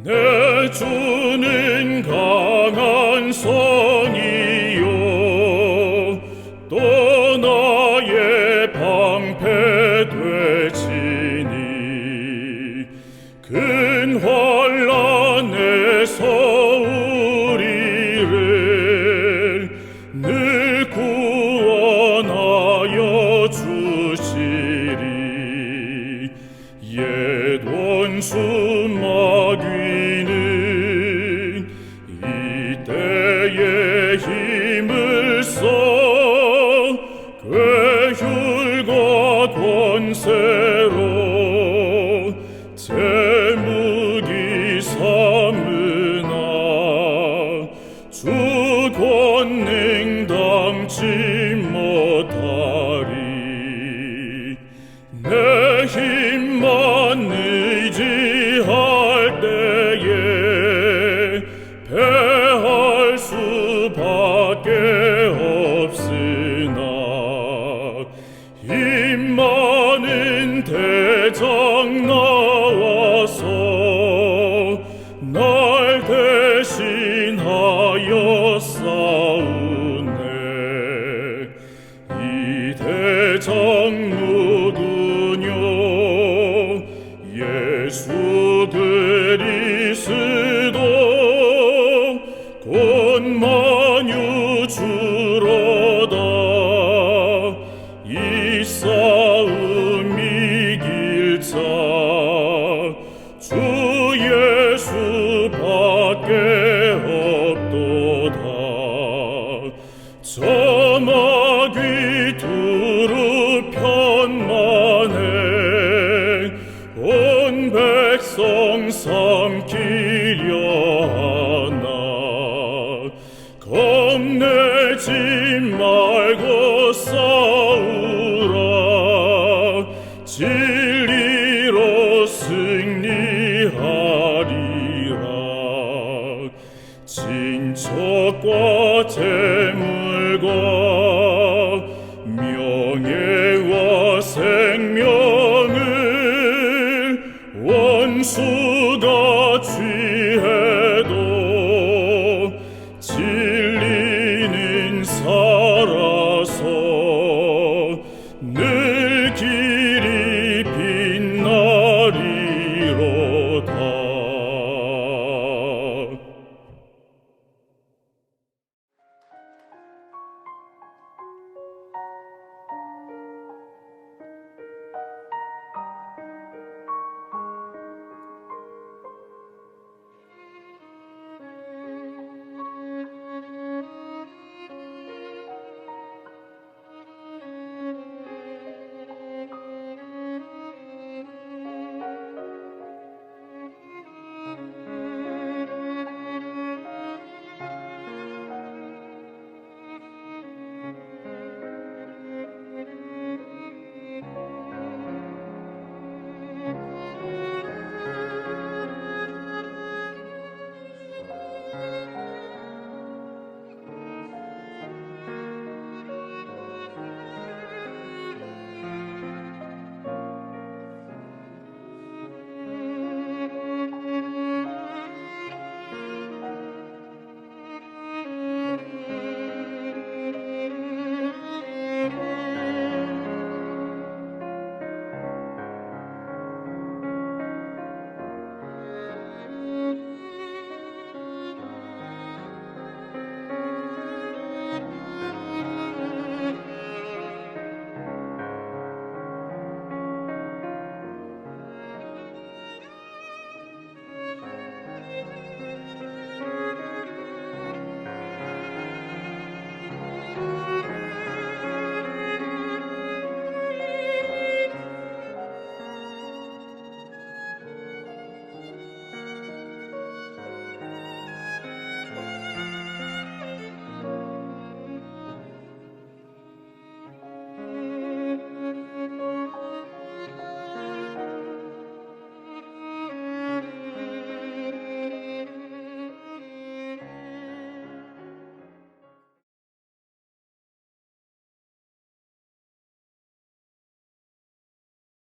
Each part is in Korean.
내 주는 강한 성이요 또 나의 방패 되시니 큰 환난에서 우리를 늘 구원하여 주시리. 옛 원수 마귀는 이때에 힘을 써 괴휼과 권세로 제 무기 삼으나 주 권능 당치 못하리. 내 힘만 의지할 때에 패할 수밖에 없으나 힘 많은 대장 나와서 날 대신하여 싸우네. 이 대장 누구뇨? 예수 그리스도 곧 만유 주로다. 이 싸움 이길 자 주 예수밖에 없도다. 저 마귀 두루 편만해 온 백성 삼키려 하나. 겁내지 말고 싸우라. 진리로 승리하리라. 진척과 재물과 명예와 생명을 원수가 취해도 진리는 살아서 늘 길이 빛나리로다.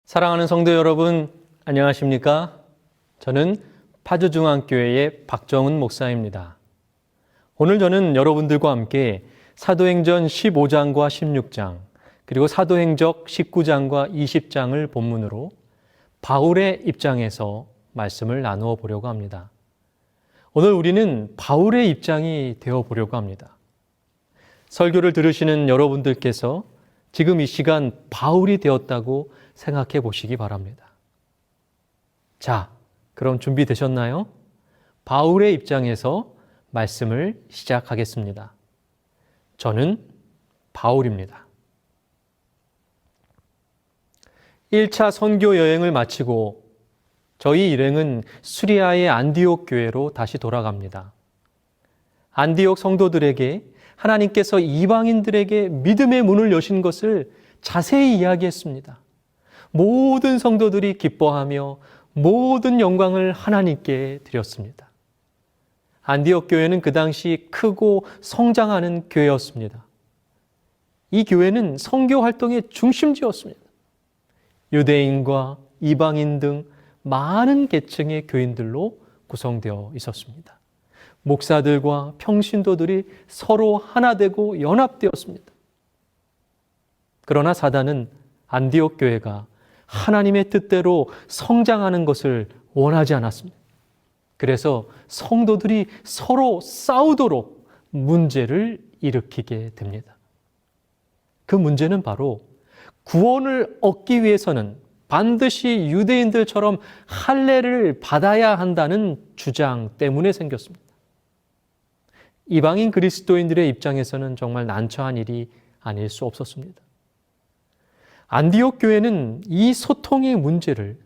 사랑하는 성도 여러분, 안녕하십니까? 저는 파주중앙교회의 박정은 목사입니다. 오늘 저는 여러분들과 함께 사도행전 15장과 16장, 그리고 사도행적 19장과 20장을 본문으로 바울의 입장에서 말씀을 나누어 보려고 합니다. 오늘 우리는 바울의 입장이 되어 보려고 합니다. 설교를 들으시는 여러분들께서 지금 이 시간 바울이 되었다고 생각해 보시기 바랍니다. 자, 그럼 준비되셨나요? 바울의 입장에서 말씀을 시작하겠습니다. 저는 바울입니다. 1차 선교 여행을 마치고 저희 일행은 수리아의 안디옥 교회로 다시 돌아갑니다. 안디옥 성도들에게 하나님께서 이방인들에게 믿음의 문을 여신 것을 자세히 이야기했습니다. 모든 성도들이 기뻐하며 모든 영광을 하나님께 드렸습니다. 안디옥 교회는 그 당시 크고 성장하는 교회였습니다. 이 교회는 선교 활동의 중심지였습니다. 유대인과 이방인 등 많은 계층의 교인들로 구성되어 있었습니다. 목사들과 평신도들이 서로 하나 되고 연합되었습니다. 그러나 사단은 안디옥 교회가 하나님의 뜻대로 성장하는 것을 원하지 않았습니다. 그래서 성도들이 서로 싸우도록 문제를 일으키게 됩니다. 그 문제는 바로 구원을 얻기 위해서는 반드시 유대인들처럼 할례를 받아야 한다는 주장 때문에 생겼습니다. 이방인 그리스도인들의 입장에서는 정말 난처한 일이 아닐 수 없었습니다. 안디옥 교회는 이 소통의 문제를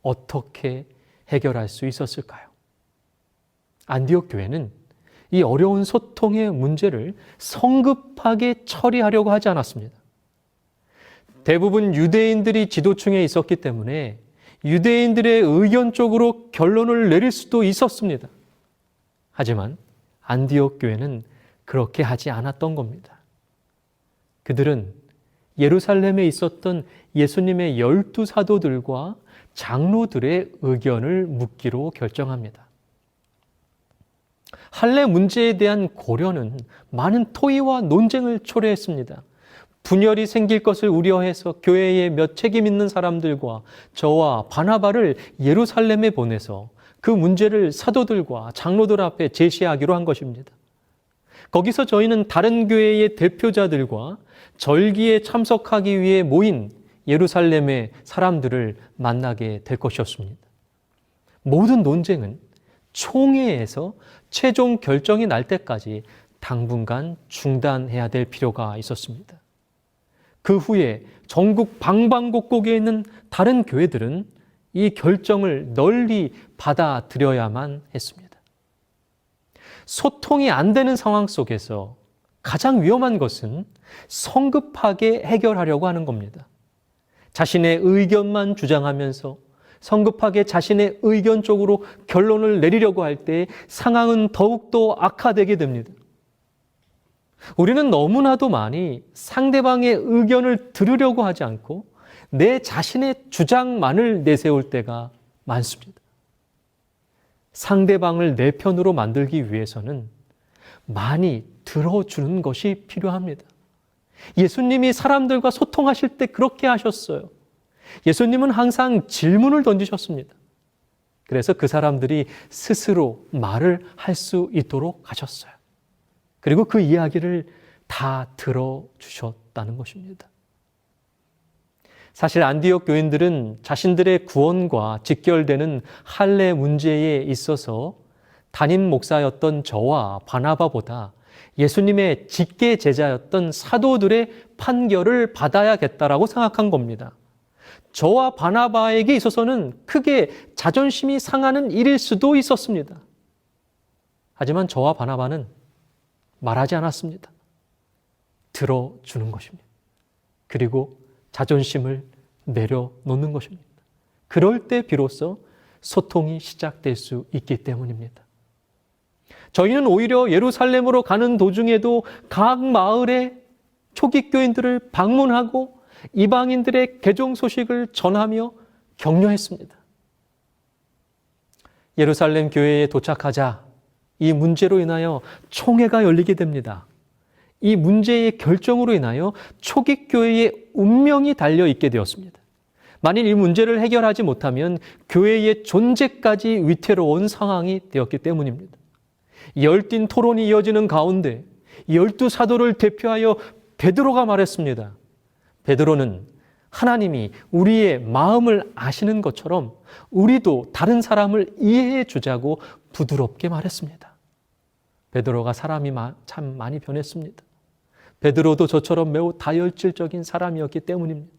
어떻게 해결할 수 있었을까요? 안디옥 교회는 이 어려운 소통의 문제를 성급하게 처리하려고 하지 않았습니다. 대부분 유대인들이 지도층에 있었기 때문에 유대인들의 의견 쪽으로 결론을 내릴 수도 있었습니다. 하지만 안디옥 교회는 그렇게 하지 않았던 겁니다. 그들은 예루살렘에 있었던 예수님의 12 사도들과 장로들의 의견을 묻기로 결정합니다. 할례 문제에 대한 고려는 많은 토의와 논쟁을 초래했습니다. 분열이 생길 것을 우려해서 교회에 몇 책임 있는 사람들과 저와 바나바를 예루살렘에 보내서 그 문제를 사도들과 장로들 앞에 제시하기로 한 것입니다. 거기서 저희는 다른 교회의 대표자들과 절기에 참석하기 위해 모인 예루살렘의 사람들을 만나게 될 것이었습니다. 모든 논쟁은 총회에서 최종 결정이 날 때까지 당분간 중단해야 될 필요가 있었습니다. 그 후에 전국 방방곡곡에 있는 다른 교회들은 이 결정을 널리 받아들여야만 했습니다. 소통이 안 되는 상황 속에서 가장 위험한 것은 성급하게 해결하려고 하는 겁니다. 자신의 의견만 주장하면서 성급하게 자신의 의견 쪽으로 결론을 내리려고 할 때 상황은 더욱더 악화되게 됩니다. 우리는 너무나도 많이 상대방의 의견을 들으려고 하지 않고 내 자신의 주장만을 내세울 때가 많습니다. 상대방을 내 편으로 만들기 위해서는 많이 들어주는 것이 필요합니다. 예수님이 사람들과 소통하실 때 그렇게 하셨어요. 예수님은 항상 질문을 던지셨습니다. 그래서 그 사람들이 스스로 말을 할 수 있도록 하셨어요. 그리고 그 이야기를 다 들어주셨다는 것입니다. 사실 안디옥 교인들은 자신들의 구원과 직결되는 할례 문제에 있어서 담임 목사였던 저와 바나바보다 예수님의 직계 제자였던 사도들의 판결을 받아야겠다라고 생각한 겁니다. 저와 바나바에게 있어서는 크게 자존심이 상하는 일일 수도 있었습니다. 하지만 저와 바나바는 말하지 않았습니다. 들어주는 것입니다. 그리고 자존심을 내려놓는 것입니다. 그럴 때 비로소 소통이 시작될 수 있기 때문입니다. 저희는 오히려 예루살렘으로 가는 도중에도 각 마을의 초기 교인들을 방문하고 이방인들의 개종 소식을 전하며 격려했습니다. 예루살렘 교회에 도착하자 이 문제로 인하여 총회가 열리게 됩니다. 이 문제의 결정으로 인하여 초기 교회의 운명이 달려 있게 되었습니다. 만일 이 문제를 해결하지 못하면 교회의 존재까지 위태로운 상황이 되었기 때문입니다. 열띤 토론이 이어지는 가운데 12사도를 대표하여 베드로가 말했습니다. 베드로는 하나님이 우리의 마음을 아시는 것처럼 우리도 다른 사람을 이해해 주자고 부드럽게 말했습니다. 베드로가 사람이 참 많이 변했습니다. 베드로도 저처럼 매우 다혈질적인 사람이었기 때문입니다.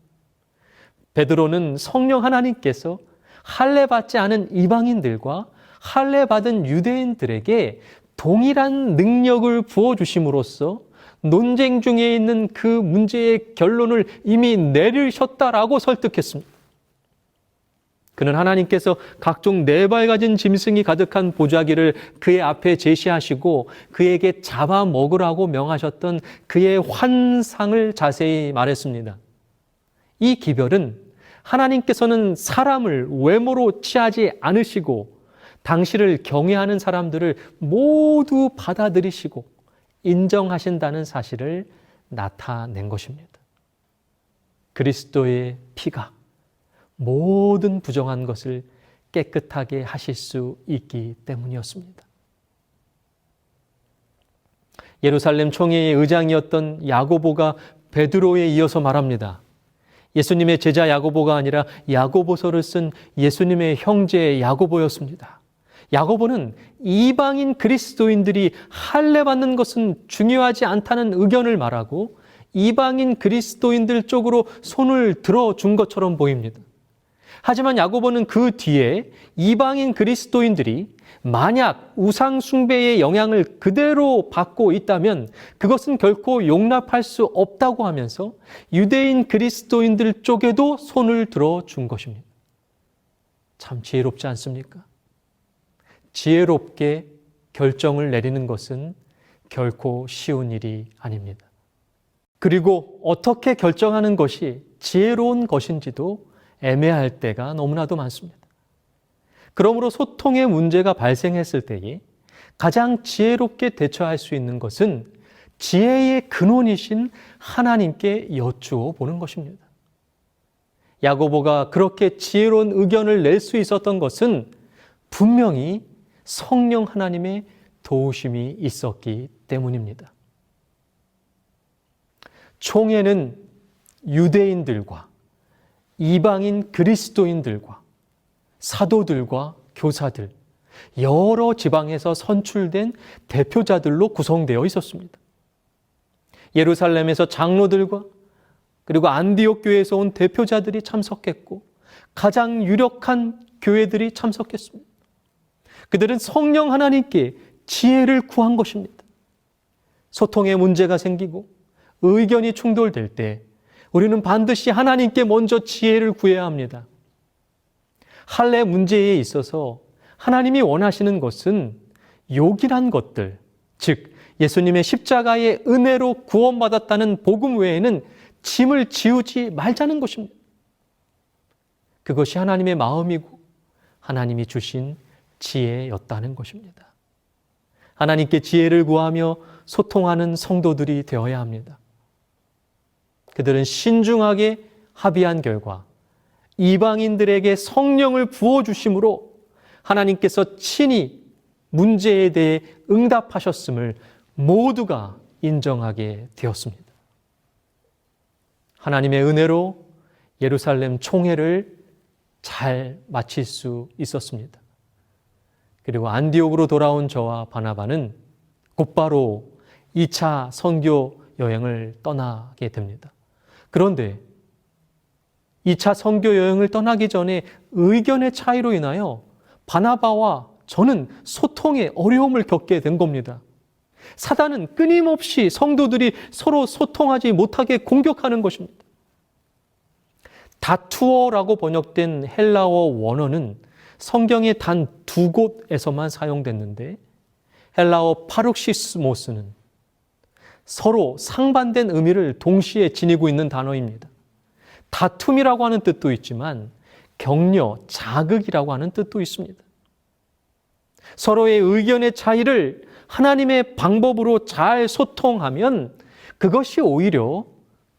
베드로는 성령 하나님께서 할례받지 않은 이방인들과 할례받은 유대인들에게 동일한 능력을 부어주심으로써 논쟁 중에 있는 그 문제의 결론을 이미 내리셨다라고 설득했습니다. 그는 하나님께서 각종 네발가진 짐승이 가득한 보자기를 그의 앞에 제시하시고 그에게 잡아먹으라고 명하셨던 그의 환상을 자세히 말했습니다. 이 기별은 하나님께서는 사람을 외모로 취하지 않으시고 당시를 경외하는 사람들을 모두 받아들이시고 인정하신다는 사실을 나타낸 것입니다. 그리스도의 피가 모든 부정한 것을 깨끗하게 하실 수 있기 때문이었습니다. 예루살렘 총회의 의장이었던 야고보가 베드로에 이어서 말합니다. 예수님의 제자 야고보가 아니라 야고보서를 쓴 예수님의 형제 야고보였습니다. 야고보는 이방인 그리스도인들이 할례받는 것은 중요하지 않다는 의견을 말하고 이방인 그리스도인들 쪽으로 손을 들어준 것처럼 보입니다. 하지만 야고보는 그 뒤에 이방인 그리스도인들이 만약 우상 숭배의 영향을 그대로 받고 있다면 그것은 결코 용납할 수 없다고 하면서 유대인 그리스도인들 쪽에도 손을 들어준 것입니다. 참 지혜롭지 않습니까? 지혜롭게 결정을 내리는 것은 결코 쉬운 일이 아닙니다. 그리고 어떻게 결정하는 것이 지혜로운 것인지도 애매할 때가 너무나도 많습니다. 그러므로 소통의 문제가 발생했을 때에 가장 지혜롭게 대처할 수 있는 것은 지혜의 근원이신 하나님께 여쭈어 보는 것입니다. 야고보가 그렇게 지혜로운 의견을 낼 수 있었던 것은 분명히 성령 하나님의 도우심이 있었기 때문입니다. 총회는 유대인들과 이방인 그리스도인들과 사도들과 교사들, 여러 지방에서 선출된 대표자들로 구성되어 있었습니다. 예루살렘에서 장로들과 그리고 안디옥 교회에서 온 대표자들이 참석했고 가장 유력한 교회들이 참석했습니다. 그들은 성령 하나님께 지혜를 구한 것입니다. 소통에 문제가 생기고 의견이 충돌될 때 우리는 반드시 하나님께 먼저 지혜를 구해야 합니다. 할례 문제에 있어서 하나님이 원하시는 것은 요긴한 것들, 즉 예수님의 십자가의 은혜로 구원받았다는 복음 외에는 짐을 지우지 말자는 것입니다. 그것이 하나님의 마음이고 하나님이 주신 지혜였다는 것입니다. 하나님께 지혜를 구하며 소통하는 성도들이 되어야 합니다. 그들은 신중하게 합의한 결과 이방인들에게 성령을 부어주심으로 하나님께서 친히 문제에 대해 응답하셨음을 모두가 인정하게 되었습니다. 하나님의 은혜로 예루살렘 총회를 잘 마칠 수 있었습니다. 그리고 안디옥으로 돌아온 저와 바나바는 곧바로 2차 선교 여행을 떠나게 됩니다. 그런데 2차 선교 여행을 떠나기 전에 의견의 차이로 인하여 바나바와 저는 소통에 어려움을 겪게 된 겁니다. 사단은 끊임없이 성도들이 서로 소통하지 못하게 공격하는 것입니다. 다투어라고 번역된 헬라어 원어는 성경에 단 2곳에서만 사용됐는데 헬라어 파룩시스모스는 서로 상반된 의미를 동시에 지니고 있는 단어입니다. 다툼이라고 하는 뜻도 있지만 격려, 자극이라고 하는 뜻도 있습니다. 서로의 의견의 차이를 하나님의 방법으로 잘 소통하면 그것이 오히려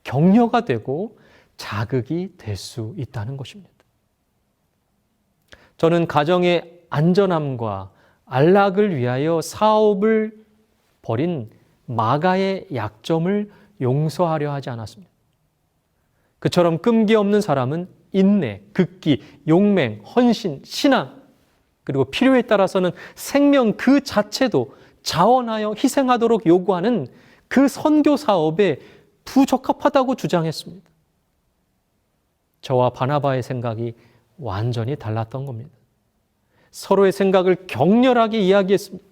격려가 되고 자극이 될 수 있다는 것입니다. 저는 가정의 안전함과 안락을 위하여 사업을 벌인 마가의 약점을 용서하려 하지 않았습니다. 그처럼 끈기 없는 사람은 인내, 극기, 용맹, 헌신, 신앙, 그리고 필요에 따라서는 생명 그 자체도 자원하여 희생하도록 요구하는 그 선교 사업에 부적합하다고 주장했습니다. 저와 바나바의 생각이 완전히 달랐던 겁니다. 서로의 생각을 격렬하게 이야기했습니다.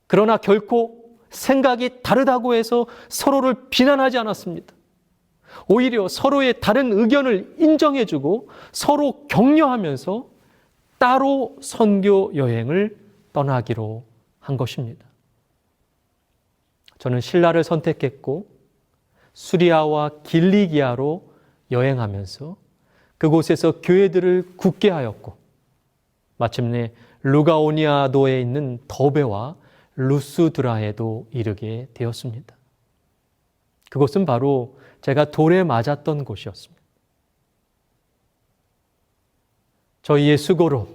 그러나 결코 생각이 다르다고 해서 서로를 비난하지 않았습니다. 오히려 서로의 다른 의견을 인정해주고 서로 격려하면서 따로 선교 여행을 떠나기로 한 것입니다. 저는 신라를 선택했고 수리아와 길리기아로 여행하면서 그곳에서 교회들을 굳게 하였고 마침내 루가오니아도에 있는 더베와 루스드라에도 이르게 되었습니다. 그곳은 바로 제가 돌에 맞았던 곳이었습니다. 저희의 수고로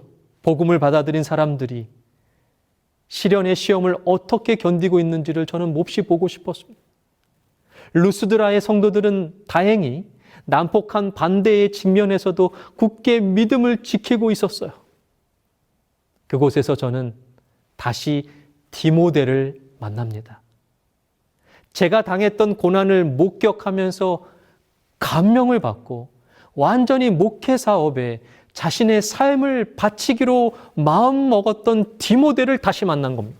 복음을 받아들인 사람들이 시련의 시험을 어떻게 견디고 있는지를 저는 몹시 보고 싶었습니다. 루스드라의 성도들은 다행히 난폭한 반대의 직면에서도 굳게 믿음을 지키고 있었어요. 그곳에서 저는 다시 디모데를 만납니다. 제가 당했던 고난을 목격하면서 감명을 받고 완전히 목회 사업에 자신의 삶을 바치기로 마음먹었던 디모데를 다시 만난 겁니다.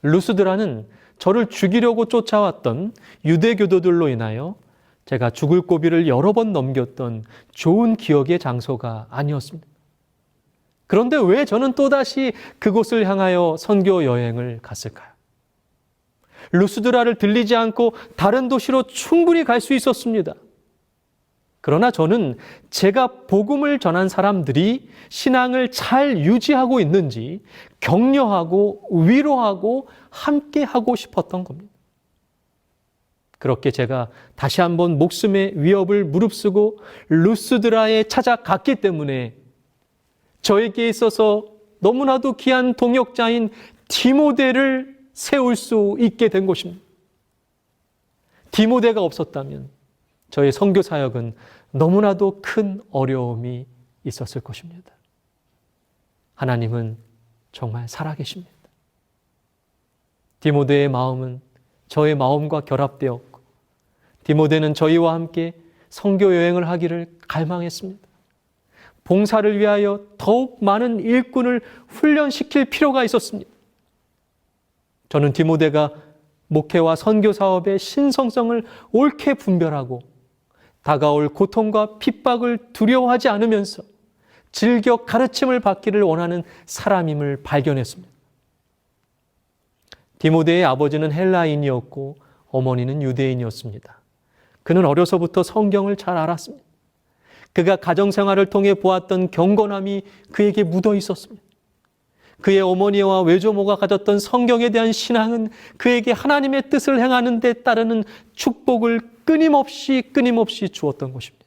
루스드라는 저를 죽이려고 쫓아왔던 유대교도들로 인하여 제가 죽을 고비를 여러 번 넘겼던 좋은 기억의 장소가 아니었습니다. 그런데 왜 저는 또다시 그곳을 향하여 선교 여행을 갔을까요? 루스드라를 들리지 않고 다른 도시로 충분히 갈 수 있었습니다. 그러나 저는 제가 복음을 전한 사람들이 신앙을 잘 유지하고 있는지 격려하고 위로하고 함께 하고 싶었던 겁니다. 그렇게 제가 다시 한번 목숨의 위협을 무릅쓰고 루스드라에 찾아갔기 때문에 저에게 있어서 너무나도 귀한 동역자인 디모데를 세울 수 있게 된 것입니다. 디모데가 없었다면 저의 선교 사역은 너무나도 큰 어려움이 있었을 것입니다. 하나님은 정말 살아계십니다. 디모데의 마음은 저의 마음과 결합되었고 디모데는 저희와 함께 선교 여행을 하기를 갈망했습니다. 봉사를 위하여 더욱 많은 일꾼을 훈련시킬 필요가 있었습니다. 저는 디모데가 목회와 선교 사업의 신성성을 옳게 분별하고 다가올 고통과 핍박을 두려워하지 않으면서 즐겨 가르침을 받기를 원하는 사람임을 발견했습니다. 디모데의 아버지는 헬라인이었고 어머니는 유대인이었습니다. 그는 어려서부터 성경을 잘 알았습니다. 그가 가정생활을 통해 보았던 경건함이 그에게 묻어 있었습니다. 그의 어머니와 외조모가 가졌던 성경에 대한 신앙은 그에게 하나님의 뜻을 행하는 데 따르는 축복을 끊임없이 주었던 것입니다.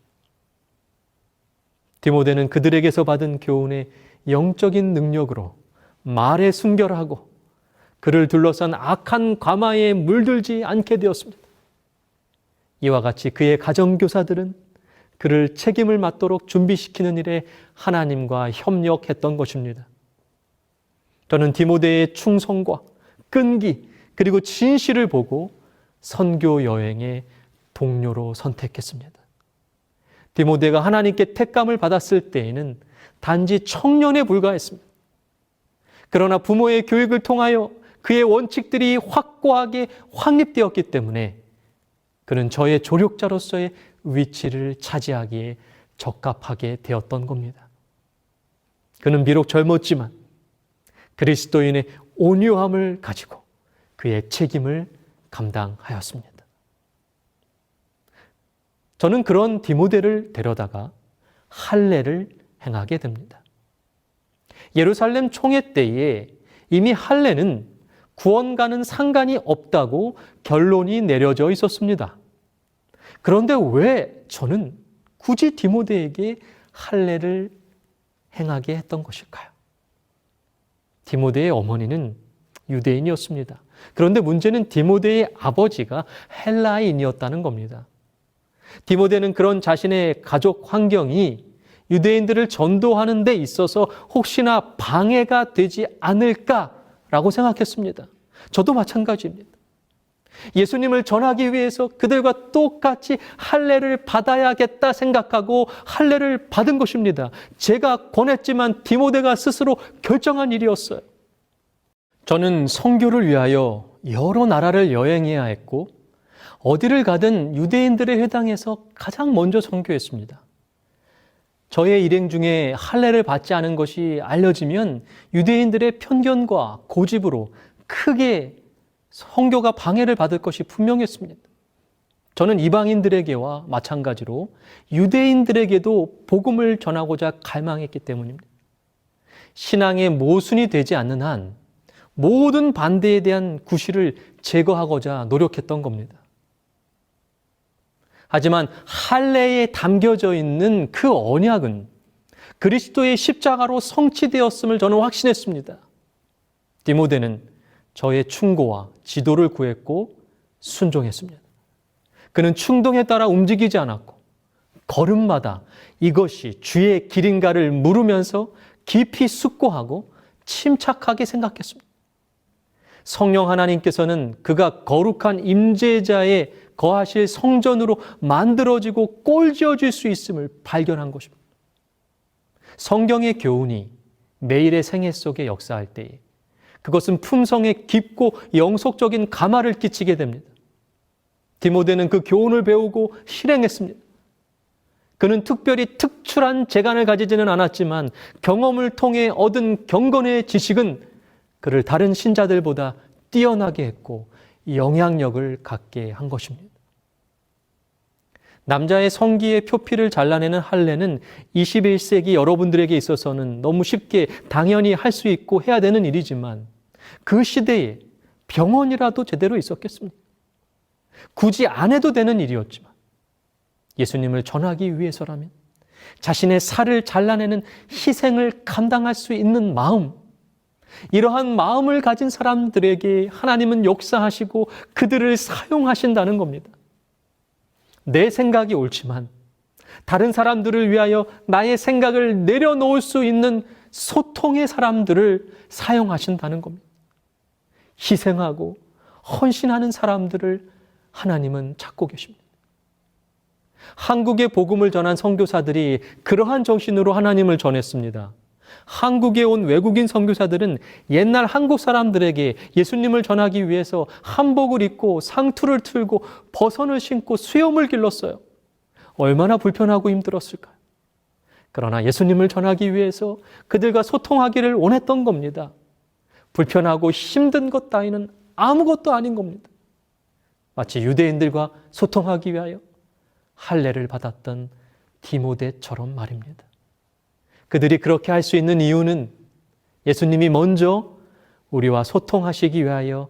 디모데는 그들에게서 받은 교훈의 영적인 능력으로 말에 순결하고 그를 둘러싼 악한 과마에 물들지 않게 되었습니다. 이와 같이 그의 가정교사들은 그를 책임을 맡도록 준비시키는 일에 하나님과 협력했던 것입니다. 저는 디모데의 충성과 끈기 그리고 진실을 보고 선교 여행의 동료로 선택했습니다. 디모데가 하나님께 택감을 받았을 때에는 단지 청년에 불과했습니다. 그러나 부모의 교육을 통하여 그의 원칙들이 확고하게 확립되었기 때문에 그는 저의 조력자로서의 위치를 차지하기에 적합하게 되었던 겁니다. 그는 비록 젊었지만 그리스도인의 온유함을 가지고 그의 책임을 감당하였습니다. 저는 그런 디모데를 데려다가 할례를 행하게 됩니다. 예루살렘 총회 때에 이미 할례는 구원과는 상관이 없다고 결론이 내려져 있었습니다. 그런데 왜 저는 굳이 디모데에게 할례를 행하게 했던 것일까요? 디모데의 어머니는 유대인이었습니다. 그런데 문제는 디모데의 아버지가 헬라인이었다는 겁니다. 디모데는 그런 자신의 가족 환경이 유대인들을 전도하는 데 있어서 혹시나 방해가 되지 않을까라고 생각했습니다. 저도 마찬가지입니다. 예수님을 전하기 위해서 그들과 똑같이 할례를 받아야겠다 생각하고 할례를 받은 것입니다. 제가 권했지만 디모데가 스스로 결정한 일이었어요. 저는 선교를 위하여 여러 나라를 여행해야 했고 어디를 가든 유대인들의 회당에서 가장 먼저 선교했습니다. 저의 일행 중에 할례를 받지 않은 것이 알려지면 유대인들의 편견과 고집으로 크게 선교가 방해를 받을 것이 분명했습니다. 저는 이방인들에게와 마찬가지로 유대인들에게도 복음을 전하고자 갈망했기 때문입니다. 신앙의 모순이 되지 않는 한 모든 반대에 대한 구실을 제거하고자 노력했던 겁니다. 하지만 할례에 담겨져 있는 그 언약은 그리스도의 십자가로 성취되었음을 저는 확신했습니다. 디모데는 저의 충고와 지도를 구했고 순종했습니다. 그는 충동에 따라 움직이지 않았고 걸음마다 이것이 주의 길인가를 물으면서 깊이 숙고하고 침착하게 생각했습니다. 성령 하나님께서는 그가 거룩한 임재자의 거하실 성전으로 만들어지고 꼴지어질 수 있음을 발견한 것입니다. 성경의 교훈이 매일의 생애 속에 역사할 때에 그것은 품성에 깊고 영속적인 감화를 끼치게 됩니다. 디모데는 그 교훈을 배우고 실행했습니다. 그는 특별히 특출한 재간을 가지지는 않았지만 경험을 통해 얻은 경건의 지식은 그를 다른 신자들보다 뛰어나게 했고 영향력을 갖게 한 것입니다. 남자의 성기의 표피를 잘라내는 할례는 21세기 여러분들에게 있어서는 너무 쉽게 당연히 할 수 있고 해야 되는 일이지만 그 시대에 병원이라도 제대로 있었겠습니까? 굳이 안 해도 되는 일이었지만 예수님을 전하기 위해서라면 자신의 살을 잘라내는 희생을 감당할 수 있는 마음, 이러한 마음을 가진 사람들에게 하나님은 역사하시고 그들을 사용하신다는 겁니다. 내 생각이 옳지만 다른 사람들을 위하여 나의 생각을 내려놓을 수 있는 소통의 사람들을 사용하신다는 겁니다. 희생하고 헌신하는 사람들을 하나님은 찾고 계십니다. 한국의 복음을 전한 선교사들이 그러한 정신으로 하나님을 전했습니다. 한국에 온 외국인 선교사들은 옛날 한국 사람들에게 예수님을 전하기 위해서 한복을 입고 상투를 틀고 버선을 신고 수염을 길렀어요. 얼마나 불편하고 힘들었을까요? 그러나 예수님을 전하기 위해서 그들과 소통하기를 원했던 겁니다. 불편하고 힘든 것 따위는 아무것도 아닌 겁니다. 마치 유대인들과 소통하기 위하여 할례를 받았던 디모데처럼 말입니다. 그들이 그렇게 할 수 있는 이유는 예수님이 먼저 우리와 소통하시기 위하여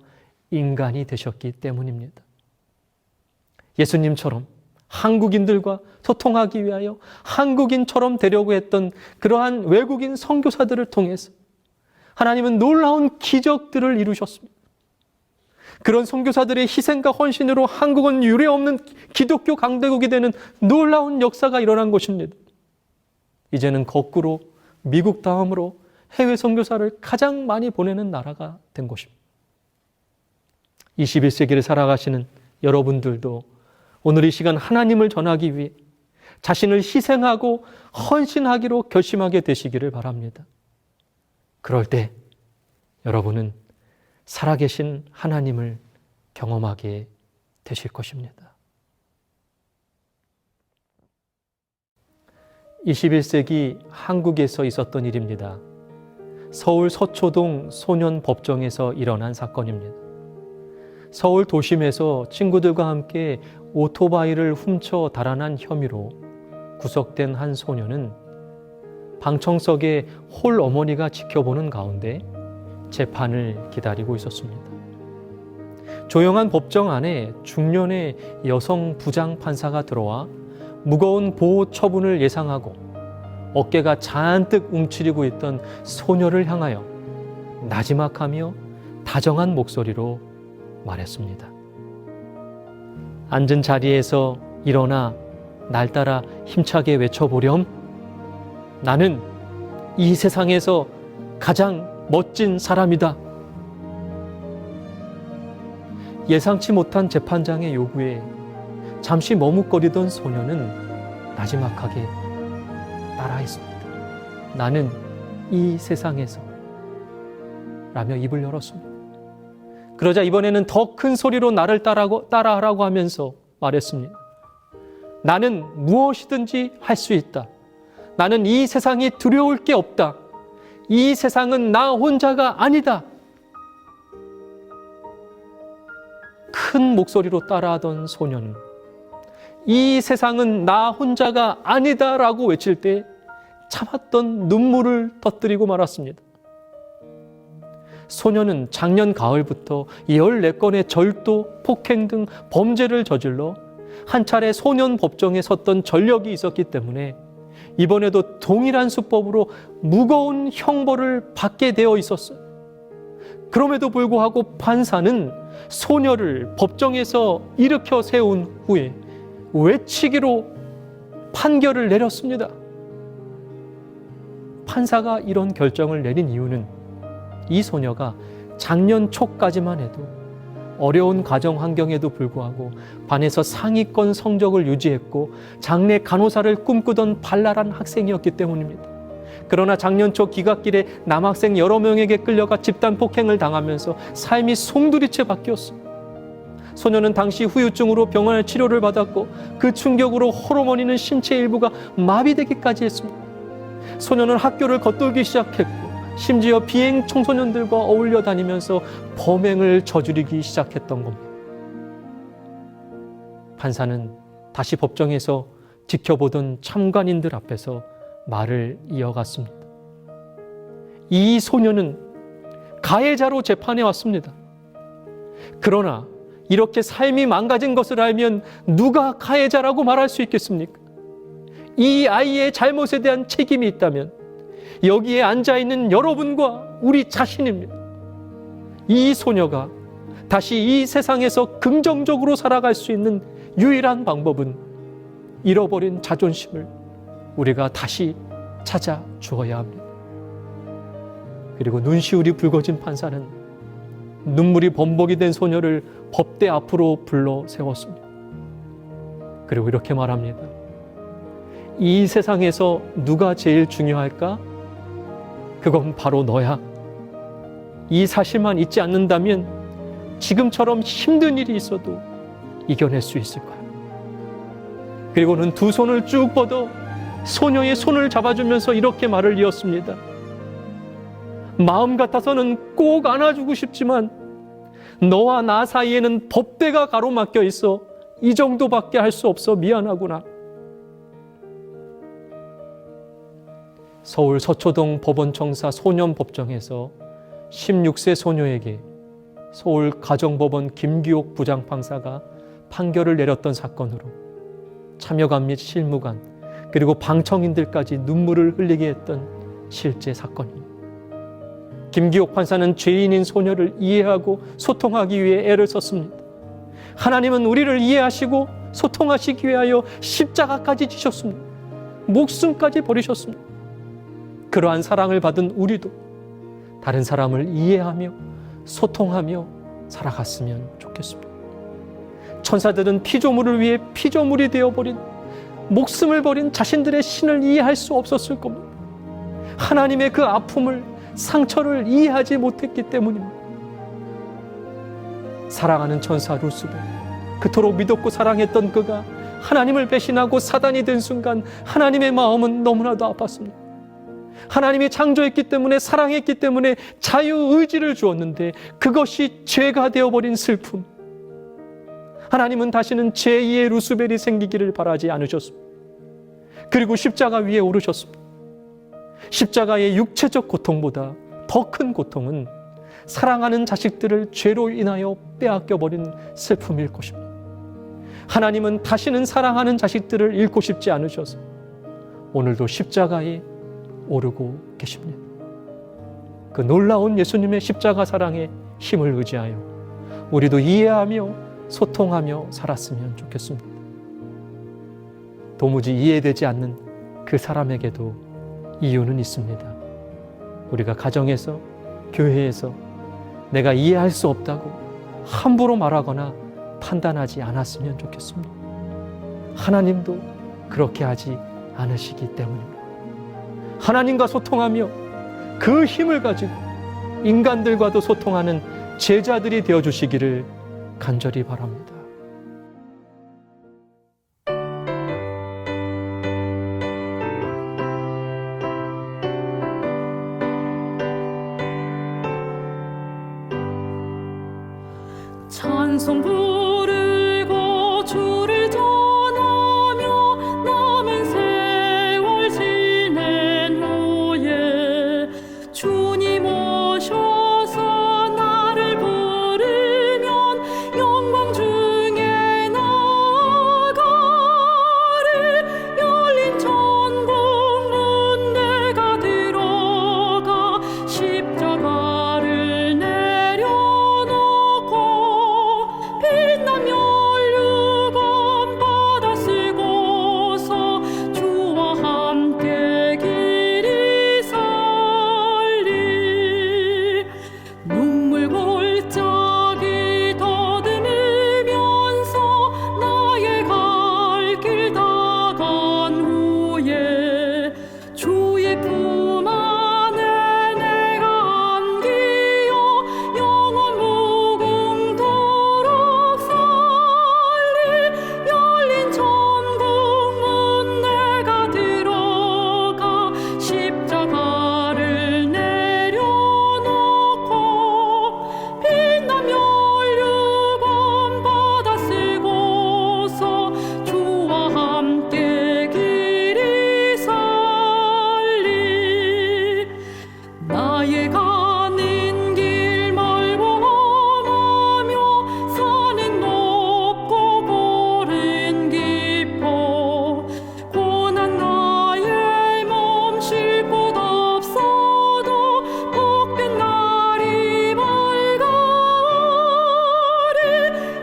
인간이 되셨기 때문입니다. 예수님처럼 한국인들과 소통하기 위하여 한국인처럼 되려고 했던 그러한 외국인 선교사들을 통해서 하나님은 놀라운 기적들을 이루셨습니다. 그런 선교사들의 희생과 헌신으로 한국은 유례없는 기독교 강대국이 되는 놀라운 역사가 일어난 것입니다. 이제는 거꾸로 미국 다음으로 해외 선교사를 가장 많이 보내는 나라가 된 것입니다. 21세기를 살아가시는 여러분들도 오늘 이 시간 하나님을 전하기 위해 자신을 희생하고 헌신하기로 결심하게 되시기를 바랍니다. 그럴 때 여러분은 살아계신 하나님을 경험하게 되실 것입니다. 21세기 한국에서 있었던 일입니다. 서울 서초동 소년법정에서 일어난 사건입니다. 서울 도심에서 친구들과 함께 오토바이를 훔쳐 달아난 혐의로 구속된 한 소년은 방청석에 홀 어머니가 지켜보는 가운데 재판을 기다리고 있었습니다. 조용한 법정 안에 중년의 여성 부장 판사가 들어와 무거운 보호 처분을 예상하고 어깨가 잔뜩 움츠리고 있던 소녀를 향하여 나지막하며 다정한 목소리로 말했습니다. 앉은 자리에서 일어나 날 따라 힘차게 외쳐보렴. 나는 이 세상에서 가장 멋진 사람이다. 예상치 못한 재판장의 요구에 잠시 머뭇거리던 소녀는 나지막하게 따라했습니다. 나는 이 세상에서 라며 입을 열었습니다. 그러자 이번에는 더 큰 소리로 나를 따라하라고 하면서 말했습니다. 나는 무엇이든지 할 수 있다. 나는 이 세상이 두려울 게 없다. 이 세상은 나 혼자가 아니다. 큰 목소리로 따라하던 소녀는 이 세상은 나 혼자가 아니다 라고 외칠 때 참았던 눈물을 터뜨리고 말았습니다. 소녀는 작년 가을부터 14건의 절도, 폭행 등 범죄를 저질러 한 차례 소년 법정에 섰던 전력이 있었기 때문에 이번에도 동일한 수법으로 무거운 형벌을 받게 되어 있었어요. 그럼에도 불구하고 판사는 소녀를 법정에서 일으켜 세운 후에 외치기로 판결을 내렸습니다. 판사가 이런 결정을 내린 이유는 이 소녀가 작년 초까지만 해도 어려운 가정 환경에도 불구하고 반에서 상위권 성적을 유지했고 장래 간호사를 꿈꾸던 발랄한 학생이었기 때문입니다. 그러나 작년 초 기갓길에 남학생 여러 명에게 끌려가 집단 폭행을 당하면서 삶이 송두리째 바뀌었습니다. 소녀는 당시 후유증으로 병원에 치료를 받았고 그 충격으로 호르몬이는 신체 일부가 마비되기까지 했습니다. 소녀는 학교를 겉돌기 시작했고 심지어 비행 청소년들과 어울려 다니면서 범행을 저지르기 시작했던 겁니다. 판사는 다시 법정에서 지켜보던 참관인들 앞에서 말을 이어갔습니다. 이 소녀는 가해자로 재판에 왔습니다. 그러나 이렇게 삶이 망가진 것을 알면 누가 가해자라고 말할 수 있겠습니까? 이 아이의 잘못에 대한 책임이 있다면 여기에 앉아있는 여러분과 우리 자신입니다. 이 소녀가 다시 이 세상에서 긍정적으로 살아갈 수 있는 유일한 방법은 잃어버린 자존심을 우리가 다시 찾아 주어야 합니다. 그리고 눈시울이 붉어진 판사는 눈물이 범벅이 된 소녀를 법대 앞으로 불러 세웠습니다. 그리고 이렇게 말합니다. 이 세상에서 누가 제일 중요할까? 그건 바로 너야. 이 사실만 잊지 않는다면 지금처럼 힘든 일이 있어도 이겨낼 수 있을 거야. 그리고는 두 손을 쭉 뻗어 소녀의 손을 잡아주면서 이렇게 말을 이었습니다. 마음 같아서는 꼭 안아주고 싶지만 너와 나 사이에는 법대가 가로막혀 있어 이 정도밖에 할 수 없어 미안하구나. 서울 서초동 법원청사 소년법정에서 16세 소녀에게 서울 가정법원 김규옥 부장판사가 판결을 내렸던 사건으로 참여관 및 실무관 그리고 방청인들까지 눈물을 흘리게 했던 실제 사건입니다. 김규옥 판사는 죄인인 소녀를 이해하고 소통하기 위해 애를 썼습니다. 하나님은 우리를 이해하시고 소통하시기 위하여 십자가까지 지셨습니다. 목숨까지 버리셨습니다. 그러한 사랑을 받은 우리도 다른 사람을 이해하며 소통하며 살아갔으면 좋겠습니다. 천사들은 피조물을 위해 피조물이 되어버린 목숨을 버린 자신들의 신을 이해할 수 없었을 겁니다. 하나님의 그 아픔을 상처를 이해하지 못했기 때문입니다. 사랑하는 천사 루스벨, 그토록 믿었고 사랑했던 그가 하나님을 배신하고 사단이 된 순간 하나님의 마음은 너무나도 아팠습니다. 하나님이 창조했기 때문에 사랑했기 때문에 자유의지를 주었는데 그것이 죄가 되어버린 슬픔. 하나님은 다시는 제2의 루스벨이 생기기를 바라지 않으셨습니다. 그리고 십자가 위에 오르셨습니다. 십자가의 육체적 고통보다 더 큰 고통은 사랑하는 자식들을 죄로 인하여 빼앗겨버린 슬픔일 것입니다. 하나님은 다시는 사랑하는 자식들을 잃고 싶지 않으셔서 오늘도 십자가에 오르고 계십니다. 그 놀라운 예수님의 십자가 사랑의 힘을 의지하여 우리도 이해하며 소통하며 살았으면 좋겠습니다. 도무지 이해되지 않는 그 사람에게도 이유는 있습니다. 우리가 가정에서, 교회에서 내가 이해할 수 없다고 함부로 말하거나 판단하지 않았으면 좋겠습니다. 하나님도 그렇게 하지 않으시기 때문입니다. 하나님과 소통하며 그 힘을 가지고 인간들과도 소통하는 제자들이 되어주시기를 간절히 바랍니다. 찬송 부르고 주를 전하며 남은 세월 지낸 후에 주님 오셔서 나를 부르면 영광 중에 나아가리. 열린 천국 문 내가 들어가 십자가를 내려놓고 빛나며 율금 받아 쓰고서 주와 함께 길이 살리. 눈물 골짜기 더듬으면서 나의 갈 길 다간 후에 주의 품 안에 내가 안기어 영원 무궁토록 살리. 열린 천국 문 내가 들어가 십자가를 내려놓고 빛나며 율금 받아 쓰고서 주와 함께 길이 살리. 나의 가는 길 멀고 험하며 산은 높고 골은 깊어 고난 나의 몸 쉴 곳 없어도 복된 날이 밝아오리.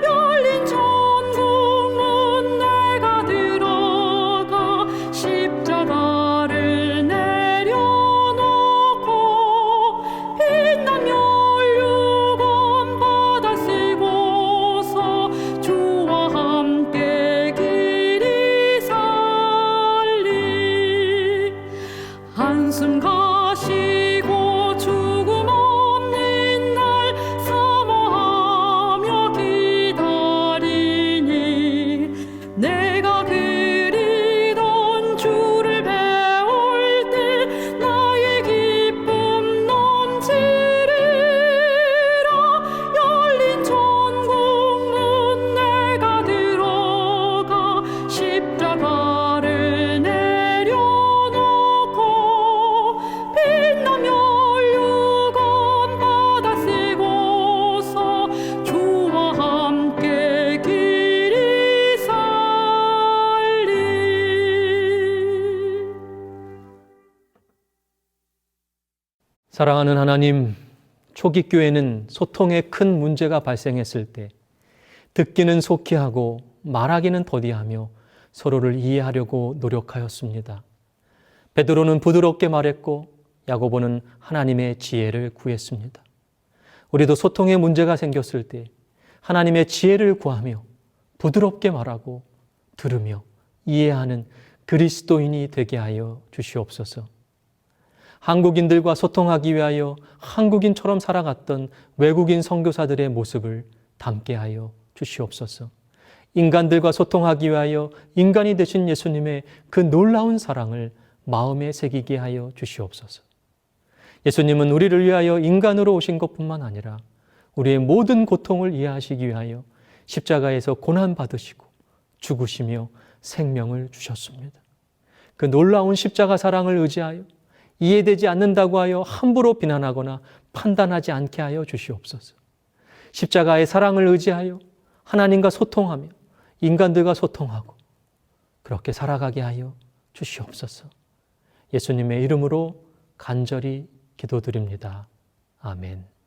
열린 천국 문 내가 들어가 십자가를 내려놓고 빛나며 율금 받아 쓰고서 주와 함께 길이 살리. 한숨 가시고 죽음 없는 날 사모하며 기다리니 내가 그리던 주를 배울 때 나의 기쁨 넘치리라. 열린 천국 문 내가 들어가 십자가를 내려놓고 빛나며 율금 받아 쓰고서 주와 함께 길이 살리. 사랑하는 하나님, 초기 교회는 소통에 큰 문제가 발생했을 때 듣기는 속히 하고 말하기는 더디하며 서로를 이해하려고 노력하였습니다. 베드로는 부드럽게 말했고 야고보는 하나님의 지혜를 구했습니다. 우리도 소통에 문제가 생겼을 때 하나님의 지혜를 구하며 부드럽게 말하고 들으며 이해하는 그리스도인이 되게 하여 주시옵소서. 한국인들과 소통하기 위하여 한국인처럼 살아갔던 외국인 선교사들의 모습을 담게 하여 주시옵소서. 인간들과 소통하기 위하여 인간이 되신 예수님의 그 놀라운 사랑을 마음에 새기게 하여 주시옵소서. 예수님은 우리를 위하여 인간으로 오신 것뿐만 아니라 우리의 모든 고통을 이해하시기 위하여 십자가에서 고난받으시고 죽으시며 생명을 주셨습니다. 그 놀라운 십자가 사랑을 의지하여 이해되지 않는다고 하여 함부로 비난하거나 판단하지 않게 하여 주시옵소서. 십자가의 사랑을 의지하여 하나님과 소통하며 인간들과 소통하고 그렇게 살아가게 하여 주시옵소서. 예수님의 이름으로 간절히 기도드립니다. 아멘.